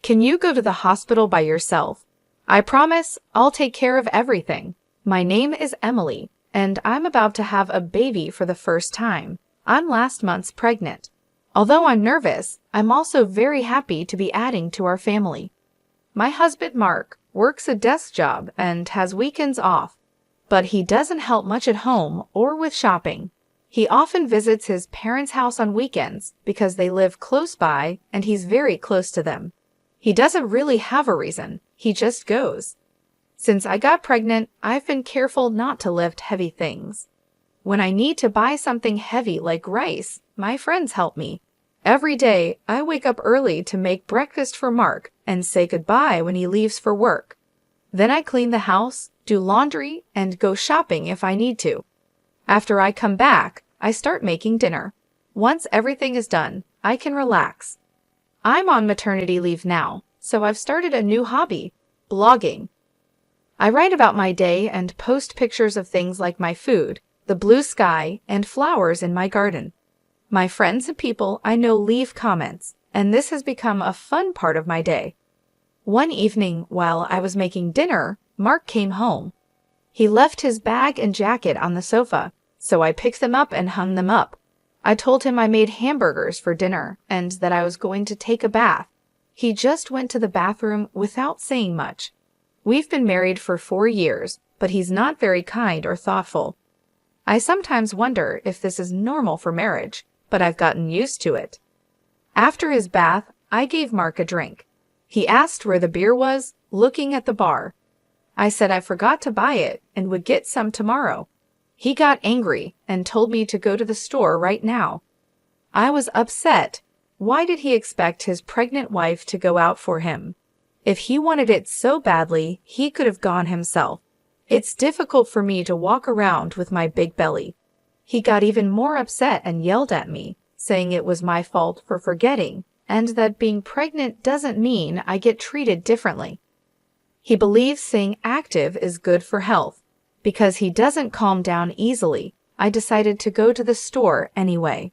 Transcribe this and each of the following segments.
Can you go to the hospital by yourself? I promise I'll take care of everything. My name is Emily, and I'm about to have a baby for the first time. I'm last month's pregnant. Although I'm nervous, I'm also very happy to be adding to our family. My husband Mark works a desk job and has weekends off, but he doesn't help much at home or with shopping. He often visits his parents' house on weekends because they live close by and he's very close to them. He doesn't really have a reason, he just goes. Since I got pregnant, I've been careful not to lift heavy things. When I need to buy something heavy like rice, my friends help me. Every day, I wake up early to make breakfast for Mark and say goodbye when he leaves for work. Then I clean the house, do laundry, and go shopping if I need to. After I come back, I start making dinner. Once everything is done, I can relax. I'm on maternity leave now, so I've started a new hobby, blogging. I write about my day and post pictures of things like my food, the blue sky, and flowers in my garden. My friends and people I know leave comments, and this has become a fun part of my day. One evening, while I was making dinner, Mark came home. He left his bag and jacket on the sofa, so I picked them up and hung them up. I told him I made hamburgers for dinner and that I was going to take a bath. He just went to the bathroom without saying much. We've been married for 4 years, but he's not very kind or thoughtful. I sometimes wonder if this is normal for marriage, but I've gotten used to it. After his bath, I gave Mark a drink. He asked where the beer was, looking at the bar. I said I forgot to buy it and would get some tomorrow. He got angry and told me to go to the store right now. I was upset. Why did he expect his pregnant wife to go out for him? If he wanted it so badly, he could have gone himself. It's difficult for me to walk around with my big belly. He got even more upset and yelled at me, saying it was my fault for forgetting, and that being pregnant doesn't mean I get treated differently. He believes staying active is good for health. Because he doesn't calm down easily, I decided to go to the store anyway.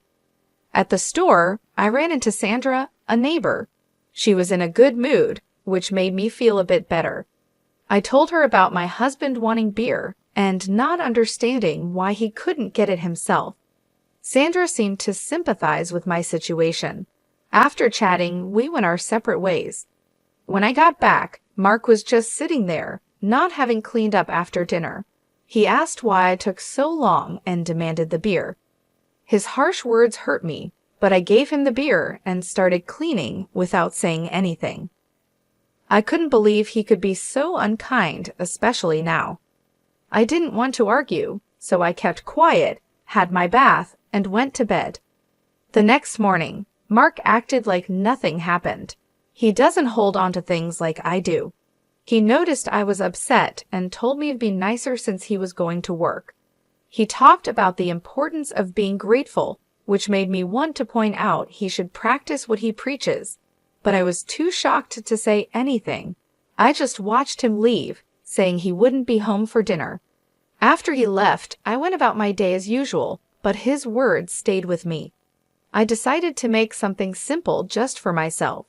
At the store, I ran into Sandra, a neighbor. She was in a good mood, which made me feel a bit better. I told her about my husband wanting beer and not understanding why he couldn't get it himself. Sandra seemed to sympathize with my situation. After chatting, we went our separate ways. When I got back, Mark was just sitting there, not having cleaned up after dinner. He asked why I took so long and demanded the beer. His harsh words hurt me, but I gave him the beer and started cleaning without saying anything. I couldn't believe he could be so unkind, especially now. I didn't want to argue, so I kept quiet, had my bath, and went to bed. The next morning, Mark acted like nothing happened. He doesn't hold on to things like I do. He noticed I was upset and told me it'd be nicer since he was going to work. He talked about the importance of being grateful, which made me want to point out he should practice what he preaches, but I was too shocked to say anything. I just watched him leave, saying he wouldn't be home for dinner. After he left, I went about my day as usual, but his words stayed with me. I decided to make something simple just for myself.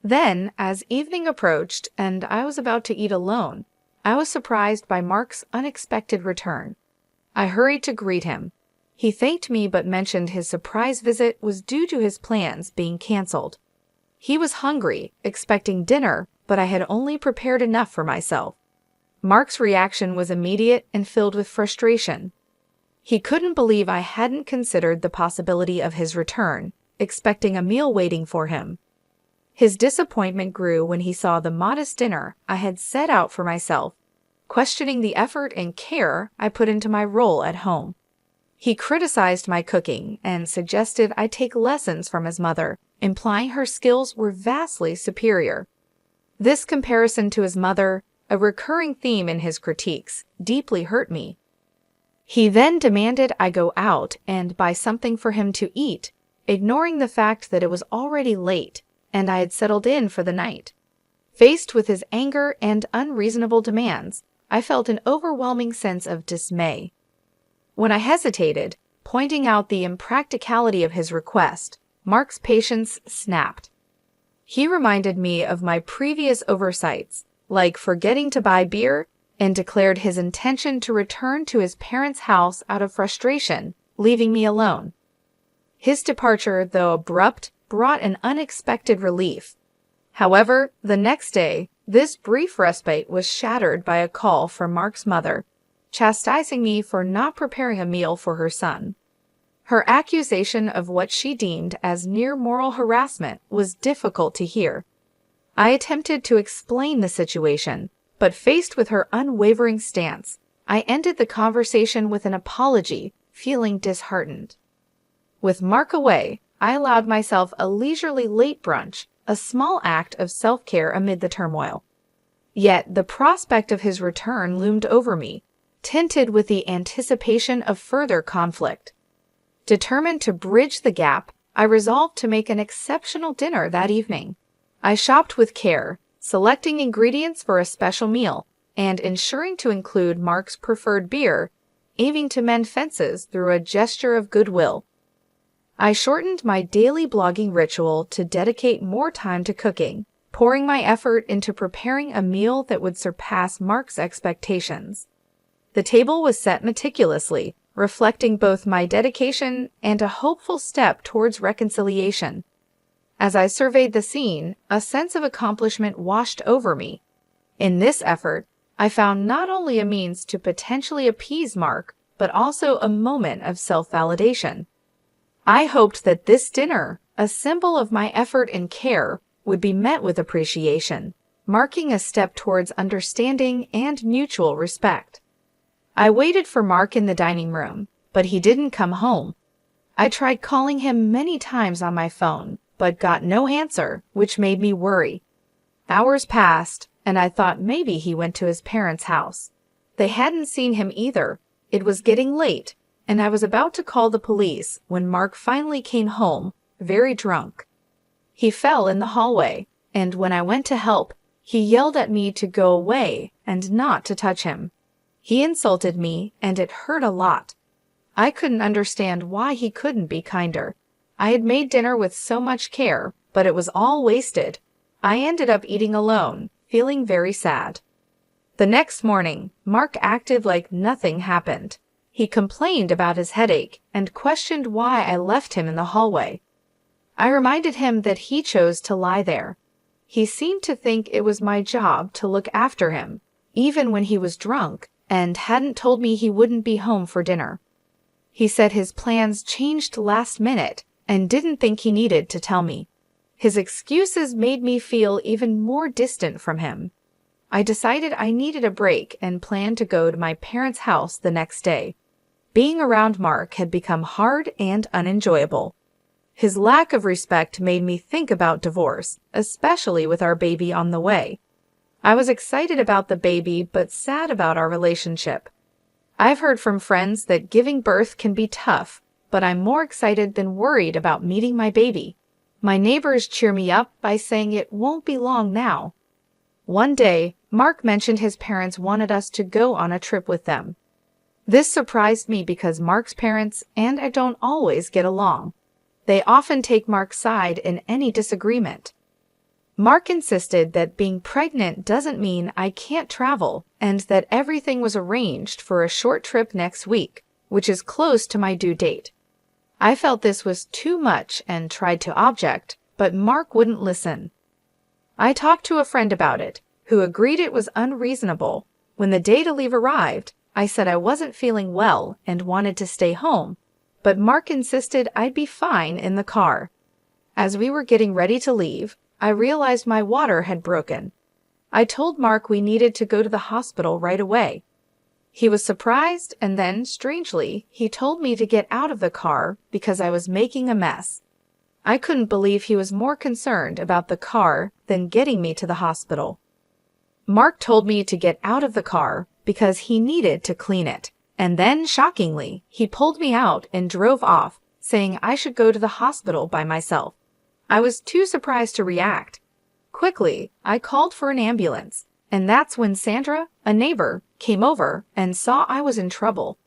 Then, as evening approached and I was about to eat alone, I was surprised by Mark's unexpected return. I hurried to greet him. He thanked me but mentioned his surprise visit was due to his plans being canceled. He was hungry, expecting dinner, but I had only prepared enough for myself. Mark's reaction was immediate and filled with frustration. He couldn't believe I hadn't considered the possibility of his return, expecting a meal waiting for him. His disappointment grew when he saw the modest dinner I had set out for myself, questioning the effort and care I put into my role at home. He criticized my cooking and suggested I take lessons from his mother, implying her skills were vastly superior. This comparison to his mother, a recurring theme in his critiques, deeply hurt me. He then demanded I go out and buy something for him to eat, ignoring the fact that it was already late and I had settled in for the night. Faced with his anger and unreasonable demands, I felt an overwhelming sense of dismay. When I hesitated, pointing out the impracticality of his request, Mark's patience snapped. He reminded me of my previous oversights, like forgetting to buy beer, and declared his intention to return to his parents' house out of frustration, leaving me alone. His departure, though abrupt, brought an unexpected relief. However, the next day, this brief respite was shattered by a call from Mark's mother, chastising me for not preparing a meal for her son. Her accusation of what she deemed as near moral harassment was difficult to hear. I attempted to explain the situation, but faced with her unwavering stance, I ended the conversation with an apology, feeling disheartened. With Mark away, I allowed myself a leisurely late brunch, a small act of self-care amid the turmoil. Yet the prospect of his return loomed over me, tinted with the anticipation of further conflict. Determined to bridge the gap, I resolved to make an exceptional dinner that evening. I shopped with care, selecting ingredients for a special meal, and ensuring to include Mark's preferred beer, aiming to mend fences through a gesture of goodwill. I shortened my daily blogging ritual to dedicate more time to cooking, pouring my effort into preparing a meal that would surpass Mark's expectations. The table was set meticulously, reflecting both my dedication and a hopeful step towards reconciliation. As I surveyed the scene, a sense of accomplishment washed over me. In this effort, I found not only a means to potentially appease Mark, but also a moment of self-validation. I hoped that this dinner, a symbol of my effort and care, would be met with appreciation, marking a step towards understanding and mutual respect. I waited for Mark in the dining room, but he didn't come home. I tried calling him many times on my phone, but got no answer, which made me worry. Hours passed, and I thought maybe he went to his parents' house. They hadn't seen him either. It was getting late, and I was about to call the police when Mark finally came home, very drunk. He fell in the hallway, and when I went to help, he yelled at me to go away and not to touch him. He insulted me, and it hurt a lot. I couldn't understand why he couldn't be kinder. I had made dinner with so much care, but it was all wasted. I ended up eating alone, feeling very sad. The next morning, Mark acted like nothing happened. He complained about his headache and questioned why I left him in the hallway. I reminded him that he chose to lie there. He seemed to think it was my job to look after him, even when he was drunk, and hadn't told me he wouldn't be home for dinner. He said his plans changed last minute and didn't think he needed to tell me. His excuses made me feel even more distant from him. I decided I needed a break and planned to go to my parents' house the next day. Being around Mark had become hard and unenjoyable. His lack of respect made me think about divorce, especially with our baby on the way. I was excited about the baby, but sad about our relationship. I've heard from friends that giving birth can be tough, but I'm more excited than worried about meeting my baby. My neighbors cheer me up by saying it won't be long now. One day, Mark mentioned his parents wanted us to go on a trip with them. This surprised me because Mark's parents and I don't always get along. They often take Mark's side in any disagreement. Mark insisted that being pregnant doesn't mean I can't travel and that everything was arranged for a short trip next week, which is close to my due date. I felt this was too much and tried to object, but Mark wouldn't listen. I talked to a friend about it, who agreed it was unreasonable. When the day to leave arrived, I said I wasn't feeling well and wanted to stay home, but Mark insisted I'd be fine in the car. As we were getting ready to leave, I realized my water had broken. I told Mark we needed to go to the hospital right away. He was surprised, and then, strangely, he told me to get out of the car because I was making a mess. I couldn't believe he was more concerned about the car than getting me to the hospital. Mark told me to get out of the car because he needed to clean it, and then, shockingly, he pulled me out and drove off, saying I should go to the hospital by myself. I was too surprised to react. Quickly, I called for an ambulance, and that's when Sandra, a neighbor, came over and saw I was in trouble.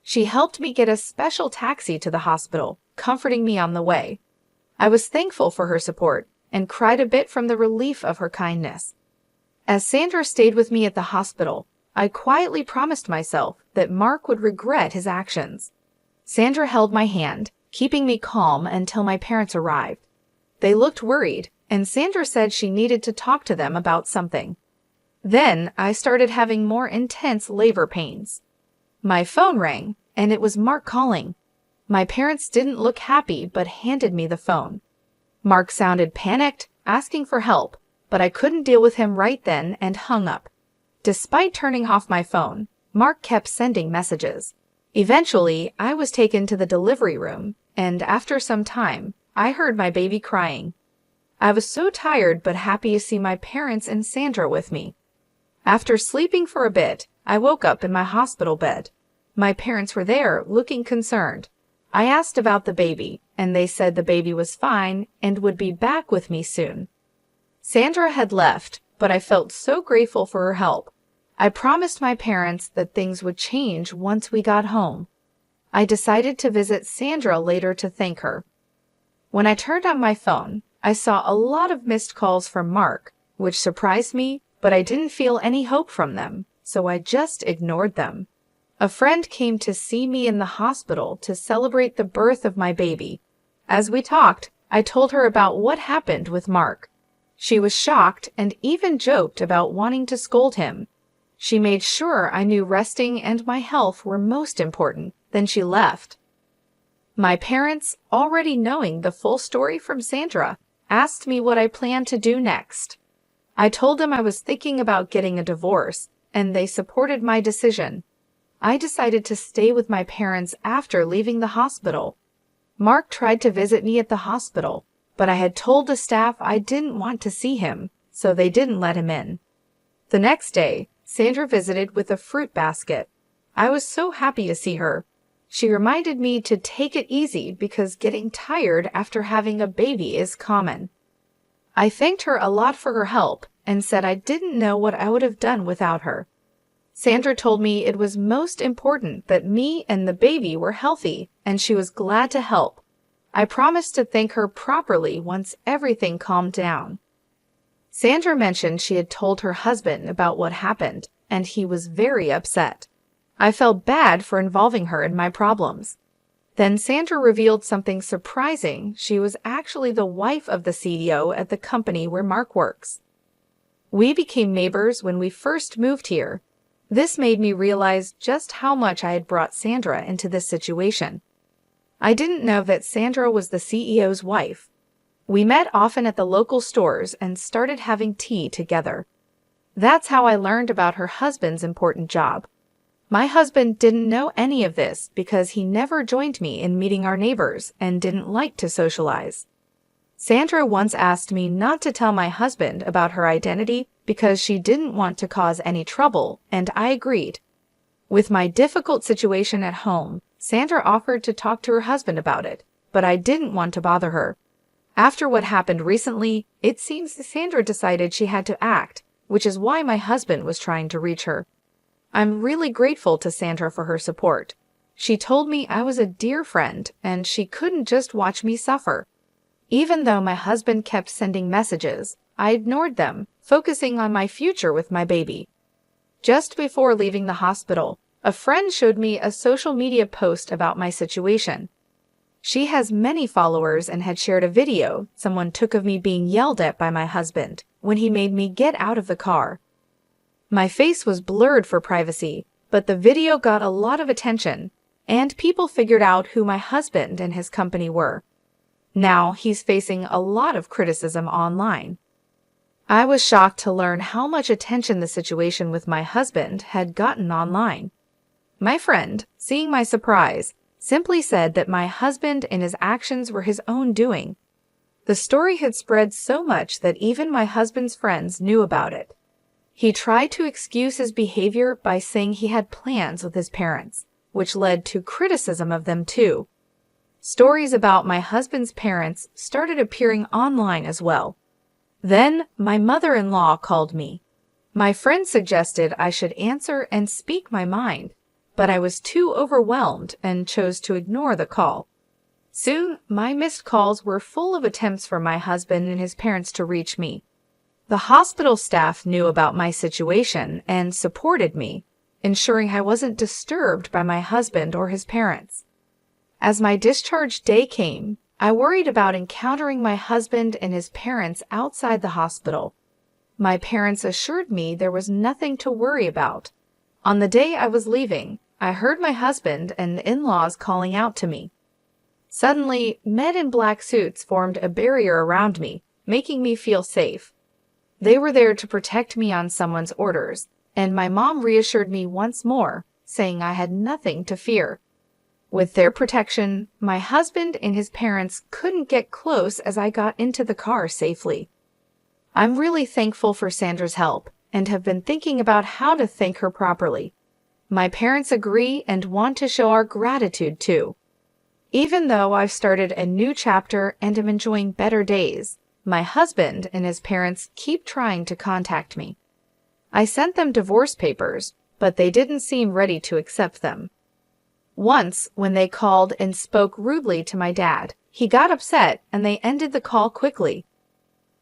She helped me get a special taxi to the hospital, comforting me on the way. I was thankful for her support and cried a bit from the relief of her kindness. As Sandra stayed with me at the hospital, I quietly promised myself that Mark would regret his actions. Sandra held my hand, keeping me calm until my parents arrived. They looked worried, and Sandra said she needed to talk to them about something. Then I started having more intense labor pains. My phone rang, and it was Mark calling. My parents didn't look happy but handed me the phone. Mark sounded panicked, asking for help, but I couldn't deal with him right then and hung up. Despite turning off my phone, Mark kept sending messages. Eventually, I was taken to the delivery room, and after some time, I heard my baby crying. I was so tired but happy to see my parents and Sandra with me. After sleeping for a bit, I woke up in my hospital bed. My parents were there, looking concerned. I asked about the baby, and they said the baby was fine and would be back with me soon. Sandra had left, but I felt so grateful for her help. I promised my parents that things would change once we got home. I decided to visit Sandra later to thank her. When I turned on my phone, I saw a lot of missed calls from Mark, which surprised me, but I didn't feel any hope from them, so I just ignored them. A friend came to see me in the hospital to celebrate the birth of my baby. As we talked, I told her about what happened with Mark. She was shocked and even joked about wanting to scold him. She made sure I knew resting and my health were most important. Then she left. My parents, already knowing the full story from Sandra, asked me what I planned to do next. I told them I was thinking about getting a divorce, and they supported my decision. I decided to stay with my parents after leaving the hospital. Mark tried to visit me at the hospital, but I had told the staff I didn't want to see him, so they didn't let him in. The next day, Sandra visited with a fruit basket. I was so happy to see her. She reminded me to take it easy because getting tired after having a baby is common. I thanked her a lot for her help and said I didn't know what I would have done without her. Sandra told me it was most important that me and the baby were healthy, and she was glad to help. I promised to thank her properly once everything calmed down. Sandra mentioned she had told her husband about what happened, and he was very upset. I felt bad for involving her in my problems. Then Sandra revealed something surprising. She was actually the wife of the CEO at the company where Mark works. We became neighbors when we first moved here. This made me realize just how much I had brought Sandra into this situation. I didn't know that Sandra was the CEO's wife. We met often at the local stores and started having tea together. That's how I learned about her husband's important job. My husband didn't know any of this because he never joined me in meeting our neighbors and didn't like to socialize. Sandra once asked me not to tell my husband about her identity because she didn't want to cause any trouble, and I agreed. With my difficult situation at home, Sandra offered to talk to her husband about it, but I didn't want to bother her. After what happened recently, it seems Sandra decided she had to act, which is why my husband was trying to reach her. I'm really grateful to Sandra for her support. She told me I was a dear friend and she couldn't just watch me suffer. Even though my husband kept sending messages, I ignored them, focusing on my future with my baby. Just before leaving the hospital, a friend showed me a social media post about my situation. She has many followers and had shared a video someone took of me being yelled at by my husband when he made me get out of the car. My face was blurred for privacy, but the video got a lot of attention, and people figured out who my husband and his company were. Now he's facing a lot of criticism online. I was shocked to learn how much attention the situation with my husband had gotten online. My friend, seeing my surprise, simply said that my husband and his actions were his own doing. The story had spread so much that even my husband's friends knew about it. He tried to excuse his behavior by saying he had plans with his parents, which led to criticism of them too. Stories about my husband's parents started appearing online as well. Then my mother-in-law called me. My friend suggested I should answer and speak my mind, but I was too overwhelmed and chose to ignore the call. Soon, my missed calls were full of attempts for my husband and his parents to reach me. The hospital staff knew about my situation and supported me, ensuring I wasn't disturbed by my husband or his parents. As my discharge day came, I worried about encountering my husband and his parents outside the hospital. My parents assured me there was nothing to worry about. On the day I was leaving, I heard my husband and in-laws calling out to me. Suddenly, men in black suits formed a barrier around me, making me feel safe. They were there to protect me on someone's orders, and my mom reassured me once more, saying I had nothing to fear. With their protection, my husband and his parents couldn't get close as I got into the car safely. I'm really thankful for Sandra's help and have been thinking about how to thank her properly. My parents agree and want to show our gratitude too. Even though I've started a new chapter and am enjoying better days, my husband and his parents keep trying to contact me. I sent them divorce papers, but they didn't seem ready to accept them. Once, when they called and spoke rudely to my dad, he got upset and they ended the call quickly.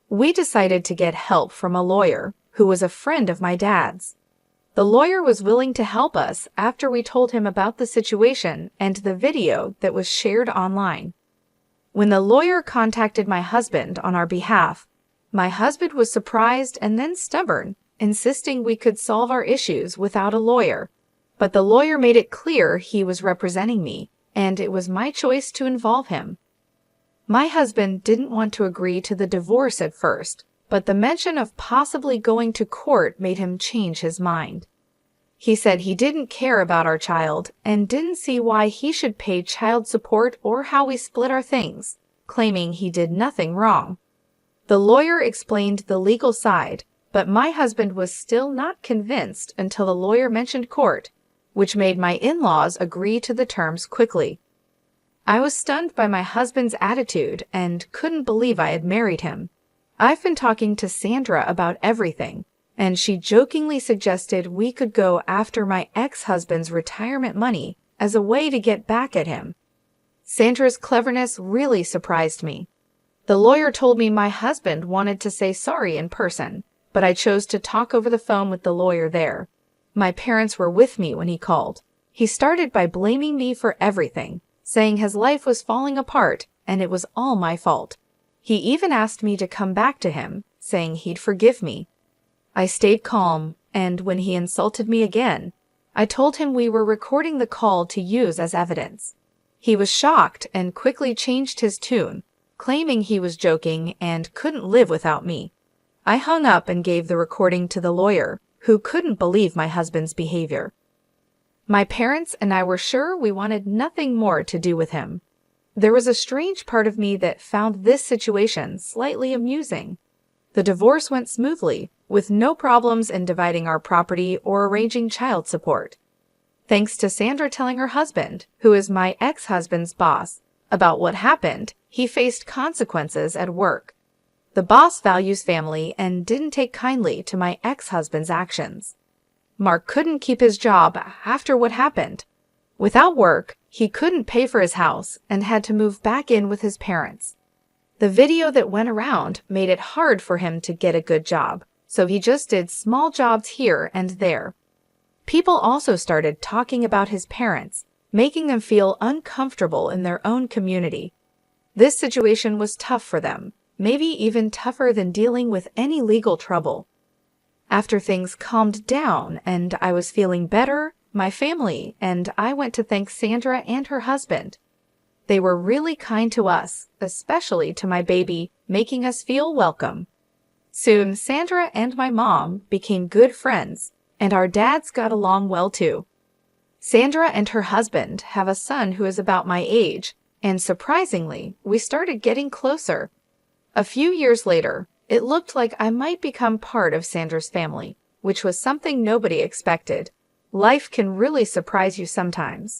We decided to get help from a lawyer who was a friend of my dad's. The lawyer was willing to help us after we told him about the situation and the video that was shared online. When the lawyer contacted my husband on our behalf, my husband was surprised and then stubborn, insisting we could solve our issues without a lawyer. But the lawyer made it clear he was representing me, and it was my choice to involve him. My husband didn't want to agree to the divorce at first, but the mention of possibly going to court made him change his mind. He said he didn't care about our child and didn't see why he should pay child support or how we split our things, claiming he did nothing wrong. The lawyer explained the legal side, but my husband was still not convinced until the lawyer mentioned court, which made my in-laws agree to the terms quickly. I was stunned by my husband's attitude and couldn't believe I had married him. I've been talking to Sandra about everything, and she jokingly suggested we could go after my ex-husband's retirement money as a way to get back at him. Sandra's cleverness really surprised me. The lawyer told me my husband wanted to say sorry in person, but I chose to talk over the phone with the lawyer there. My parents were with me when he called. He started by blaming me for everything, saying his life was falling apart and it was all my fault. He even asked me to come back to him, saying he'd forgive me. I stayed calm, and when he insulted me again, I told him we were recording the call to use as evidence. He was shocked and quickly changed his tune, claiming he was joking and couldn't live without me. I hung up and gave the recording to the lawyer, who couldn't believe my husband's behavior. My parents and I were sure we wanted nothing more to do with him. There was a strange part of me that found this situation slightly amusing. The divorce went smoothly, with no problems in dividing our property or arranging child support. Thanks to Sandra telling her husband, who is my ex-husband's boss, about what happened, he faced consequences at work. The boss values family and didn't take kindly to my ex-husband's actions. Mark couldn't keep his job after what happened. Without work, he couldn't pay for his house and had to move back in with his parents. The video that went around made it hard for him to get a good job, so he just did small jobs here and there. People also started talking about his parents, making them feel uncomfortable in their own community. This situation was tough for them, maybe even tougher than dealing with any legal trouble. After things calmed down and I was feeling better, my family and I went to thank Sandra and her husband. They were really kind to us, especially to my baby, making us feel welcome. Soon, Sandra and my mom became good friends, and our dads got along well too. Sandra and her husband have a son who is about my age, and surprisingly, we started getting closer. A few years later, it looked like I might become part of Sandra's family, which was something nobody expected. Life can really surprise you sometimes.